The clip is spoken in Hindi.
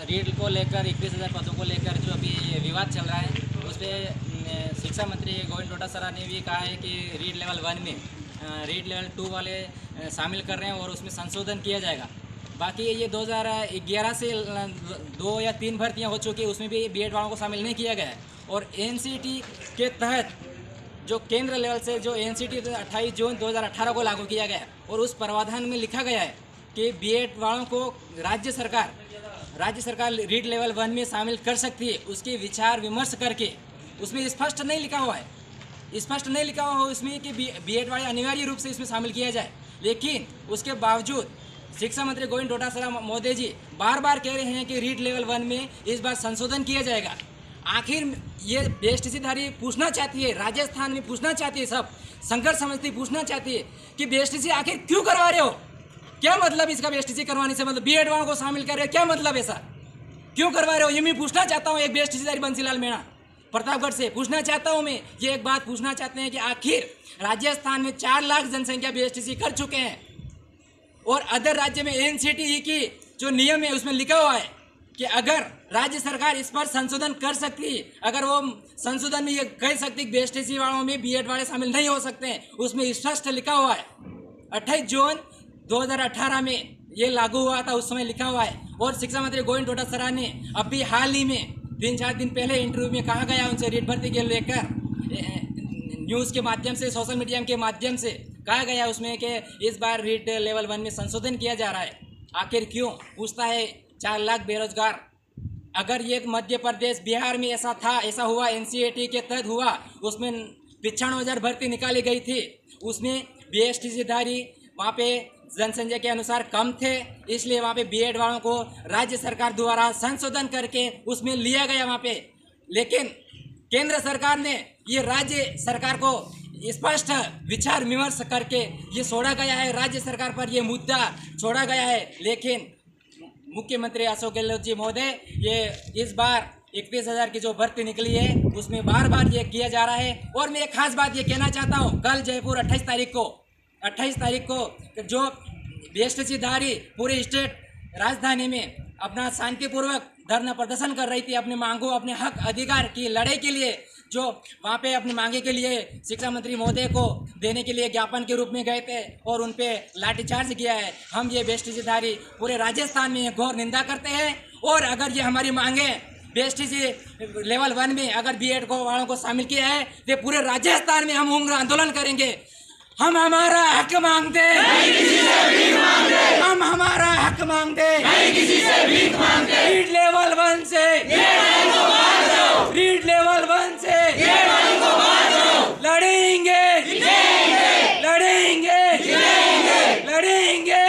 रीड को लेकर 21,000 पदों को लेकर जो अभी विवाद चल रहा है उस पर शिक्षा मंत्री गोविंद डोटासरा ने भी कहा है कि रीड लेवल 1 में रीड लेवल 2 वाले शामिल कर रहे हैं और उसमें संशोधन किया जाएगा। बाकी ये 2011 से 2 या 3 भर्तियाँ हो चुकी है, उसमें भी बीएड वालों को शामिल नहीं किया गया है। और एनसीटी के तहत जो केंद्र लेवल से जो एनसीटी 28 जून 2018 को लागू किया गया है और उस प्रावधान में लिखा गया है कि बीएड वालों को राज्य सरकार रीड लेवल 1 में शामिल कर सकती है। उसकी विचार विमर्श करके उसमें स्पष्ट नहीं लिखा हुआ उसमें कि बीएड वाले अनिवार्य रूप से इसमें शामिल किया जाए, लेकिन उसके बावजूद शिक्षा मंत्री गोविंद डोटासरा महोदय जी बार बार कह रहे हैं कि रीड लेवल 1 में इस बार संशोधन किया जाएगा। आखिर ये बीएसटीसी पूछना चाहती है, राजस्थान में पूछना चाहती है, सब संघर्ष समिति पूछना चाहती है कि बीएसटीसी आखिर क्यों करवा रहे हो? क्या मतलब इसका बीएसटीसी करवाने से? मतलब बीएड वालों को शामिल कर रहे हो, क्या मतलब ऐसा क्यों करवा रहे हो? ये मैं पूछना चाहता हूँ एक बीएसटीसी बंसीलाल मीणा प्रतापगढ़ से पूछना चाहता हूँ। मैं ये एक बात पूछना चाहते हैं कि आखिर राजस्थान में 4 लाख जनसंख्या बीएसटीसी कर चुके हैं और अदर राज्य में एनसीटी की जो नियम है उसमें लिखा हुआ है कि अगर राज्य सरकार इस पर संशोधन कर सकती है, अगर वो संशोधन में ये कह सकती है बीएसटीसी वालों में बीएड वाले शामिल नहीं हो सकते हैं, उसमें स्पष्ट लिखा हुआ है। 28 जून 2018 में ये लागू हुआ था, उस समय लिखा हुआ है। और शिक्षा मंत्री गोविंद डोटासरा ने अभी हाल ही में 3-4 दिन पहले इंटरव्यू में कहा गया उनसे रीड भर्ती के लेकर न्यूज़ के माध्यम से, सोशल मीडिया के माध्यम से कहा गया उसमें कि इस बार रीड लेवल 1 में संशोधन किया जा रहा है। आखिर क्यों? पूछता है 4 लाख बेरोजगार। अगर ये मध्य प्रदेश बिहार में ऐसा हुआ एनसीईटी के तहत हुआ, उसमें 95,000 भर्ती निकाली गई थी, उसमें बीएसटीसी धारी वहाँ पे जनसंख्या के अनुसार कम थे, इसलिए वहाँ पे बीएड वालों को राज्य सरकार द्वारा संशोधन करके उसमें लिया गया वहाँ पे। लेकिन केंद्र सरकार ने ये राज्य सरकार को स्पष्ट विचार विमर्श करके ये छोड़ा गया है, राज्य सरकार पर ये मुद्दा छोड़ा गया है। लेकिन मुख्यमंत्री अशोक गहलोत जी महोदय ये इस बार 21,000 की जो भर्ती निकली है उसमें बार बार ये किया जा रहा है। और मैं एक खास बात ये कहना चाहता हूँ, कल जयपुर 28 तारीख को जो बीएसटीसी धारी पूरे स्टेट राजधानी में अपना शांतिपूर्वक धरना प्रदर्शन कर रही थी, अपने मांगों, अपने हक अधिकार की लड़ाई के लिए, जो वहाँ पे अपनी मांगे के लिए शिक्षा मंत्री महोदय को देने के लिए ज्ञापन के रूप में गए थे और उन पे लाठीचार्ज किया है। हम ये बीएसटीसी धारी पूरे राजस्थान में घोर निंदा करते हैं। और अगर ये हमारी मांगे बीएसटीसी लेवल 1 में अगर बीएड को वालों को शामिल किया है तो पूरे राजस्थान में हम उग्र आंदोलन करेंगे। हम हमारा हक मांगते, नहीं किसी से भीख मांगते। हम हमारा हक मांगते, नहीं किसी से भीख मांगते। रीड लेवल 1 से रीड लेवल 1 से लड़ेंगे, लड़ेंगे, लड़ेंगे, लड़ेंगे।